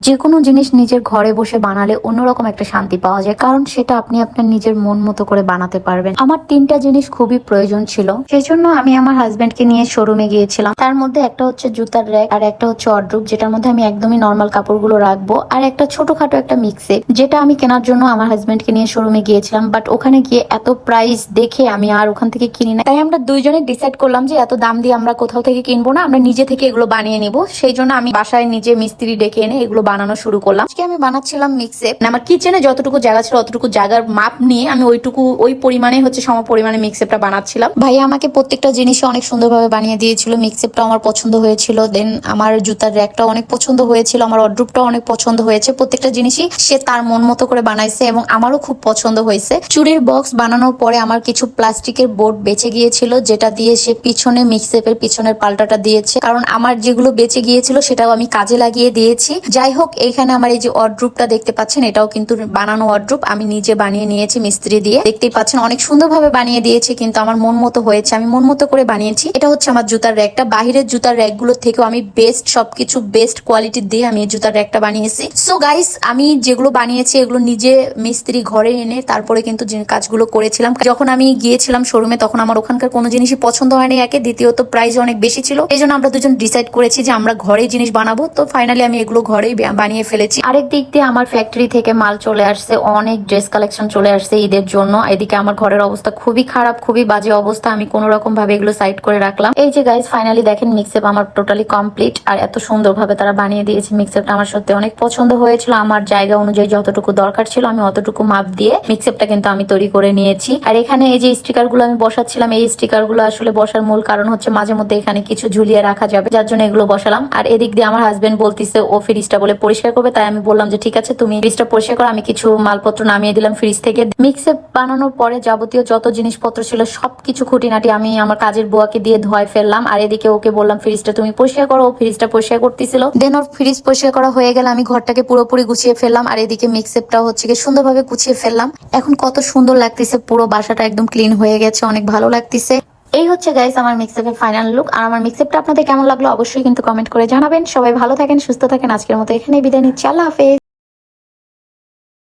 যে কোনো জিনিস নিজের ঘরে বসে বানালে অন্যরকম একটা শান্তি পাওয়া যায়, কারণ সেটা আপনি আপনার নিজের মন মতো করে বানাতে পারবেন। আমার তিনটা জিনিস খুবই প্রয়োজন ছিল, সেই জন্য আমি আমার হাজবেন্ডকে নিয়ে শোরুমে গিয়েছিলাম। তার মধ্যে একটা হচ্ছে জুতার র্যাক, আর একটা হচ্ছে ওয়ার্ড্রোব, যেটার মধ্যে আমি একদমই নর্মাল কাপড়গুলো রাখবো, আর একটা ছোটখাটো একটা মিক্সে, যেটা আমি কেনার জন্য আমার হাজবেন্ডকে নিয়ে শোরুমে গিয়েছিলাম। বাট ওখানে গিয়ে এত প্রাইস দেখে আমি আর ওখান থেকে কিনি না। তাই আমরা দুইজনে ডিসাইড করলাম যে এত দাম দিয়ে আমরা কোথাও থেকে কিনবো না, আমরা নিজে থেকে এগুলো বানিয়ে নিব। সেই জন্য আমি বাসায় নিজে মিস্ত্রি ডেকে এনে এগুলো বানানো শুরু করলাম। আজকে আমি বানাচ্ছিলাম মিক্সে, আমার কিচেনে যতটুকু জায়গা ছিল অতটুকু জায়গার মাপ নিয়ে আমি ওই পরিমাণে হচ্ছে সম পরিমাণে মিক্সেপটা বানাচ্ছিলাম। ভাইয়া আমাকে প্রত্যেকটা জিনিসই অনেক সুন্দরভাবে বানিয়ে দিয়েছিল। মিক্সেপটা আমার পছন্দ হয়েছিল, দেন আমার জুতার র্যাকটা অনেক পছন্দ হয়েছিল, আমার ওয়ার্ড্রোবটাও অনেক পছন্দ হয়েছে। প্রত্যেকটা জিনিসই সে তার মন মতো করে বানাইছে এবং আমারও খুব পছন্দ হয়েছে। চুড়ির বক্স বানানোর পরে আমার কিছু প্লাস্টিকের বোর্ড বেঁচে গিয়েছিল, যেটা দিয়ে সে পিছনে মিক্সেপের পিছনের পাল্টাটা দিয়েছে, কারণ আমার যেগুলো বেঁচে গিয়েছিল সেটাও আমি কাজে লাগিয়ে দিয়েছি। যাই হোক, এইখানে আমার এই যে ওয়ার্ড্রোবটা দেখতে পাচ্ছেন, এটাও কিন্তু বানানো ওয়ার্ড্রোব, আমি নিজে বানিয়ে নিয়েছি মিস্ত্রি দিয়ে। দেখতেই পাচ্ছেন অনেক সুন্দরভাবে বানিয়ে দিয়েছে, কিন্তু আমার মন মতো হয়েছে, আমি মন মতো করে বানিয়েছি। এটা হচ্ছে আমার জুতার র্যাকটা। বাহিরের জুতার র্যাক গুলোর থেকেও আমি সবকিছু বেস্ট কোয়ালিটির দিয়ে আমি এই জুতার র্যাকটা বানিয়েছি। সো গাইস, আমি যেগুলো বানিয়েছি এগুলো নিজে মিস্ত্রি ঘরে এনে তারপরে কিন্তু কাজগুলো করেছিলাম। যখন আমি গিয়েছিলাম শোরুমে তখন আমার ওখানকার কোনো জিনিসই পছন্দ হয়নি, একে দ্বিতীয়ত প্রাইস অনেক বেশি ছিল। এই জন্য আমরা দুজন ডিসাইড করেছি যে আমরা ঘরে জিনিস বানাবো। তো ফাইনালি আমি এগুলো ঘরেই বানিয়ে ফেলেছি। আরেক দিক দিয়ে আমার ফ্যাক্টরি থেকে মাল চলে আসছে, অনেক ড্রেস কালেকশন চলে আসছে ঈদের জন্য। এদিকে আমার ঘরের অবস্থা খুবই খারাপ, খুবই বাজে অবস্থা। আমি কোন রকম ভাবে এগুলো সাইড করে রাখলাম। এই যে গাইস, ফাইনালি দেখেন মিক্সেপ আমার টোটালি কমপ্লিট, আর এত সুন্দর ভাবে তারা বানিয়ে দিয়েছে। মিক্সেপটা আমার সত্যি অনেক পছন্দ হয়েছিল। আমার জায়গা অনুযায়ী যতটুকু দরকার ছিল আমি অতটুকু মাপ দিয়ে মিক্সেপটা কিন্তু আমি তৈরি করে নিয়েছি। আর এখানে এই যে স্টিকার গুলো আমি বসাচ্ছিলাম, এই স্টিকার গুলো আসলে বসার মূল কারণ হচ্ছে মাঝে মধ্যে এখানে কিছু ঝুলিয়ে রাখা যাবে, যার জন্য এগুলো বসালাম। আর এদিক দিয়ে আমার হাজবেন্ড বলতিছে ও ফ্রিজটা বলে পরিষ্কার করবে, তাই আমি বললাম যে ঠিক আছে তুমি ফ্রিজটা পরিষ্কার করো, আমি কিছু মালপত্র নামিয়ে দিলাম ফ্রিজ থেকে। মিক্সেপ বানানোর পরে যাবতীয় যত জিনিসপত্র ছিল সবকিছু খুঁটিনাটি আমি আমার কাজের বুয়াকে দিয়ে ধোয়াই ফেললাম। আর এদিকে ওকে বললাম ফ্রিজটা তুমি পরিষ্কার করো, ও ফ্রিজটা পরিষ্কার করতেছিল। দেন ওর ফ্রিজ পরিষ্কার করা হয়ে গেলে আমি ঘরটাকে পুরোপুরি গুছিয়ে ফেললাম। আর এদিকে মিক্সেপটা হচ্ছে কি সুন্দরভাবে গুছিয়ে ফেললাম। এখন কত সুন্দর লাগতেছে, পুরো বাসাটা একদম ক্লিন হয়ে গেছে, অনেক ভালো লাগতেছে। এই হচ্ছে গাইস আমার মিক্সেপের ফাইনাল লুক। আর আমার মিক্সেপটা আপনাদের কেমন লাগলো অবশ্যই কিন্তু কমেন্ট করে জানাবেন। সবাই ভালো থাকেন, সুস্থ থাকেন। আজকের মতো এখানেই বিদায় নিচ্ছি। আল্লাহ হাফেজ।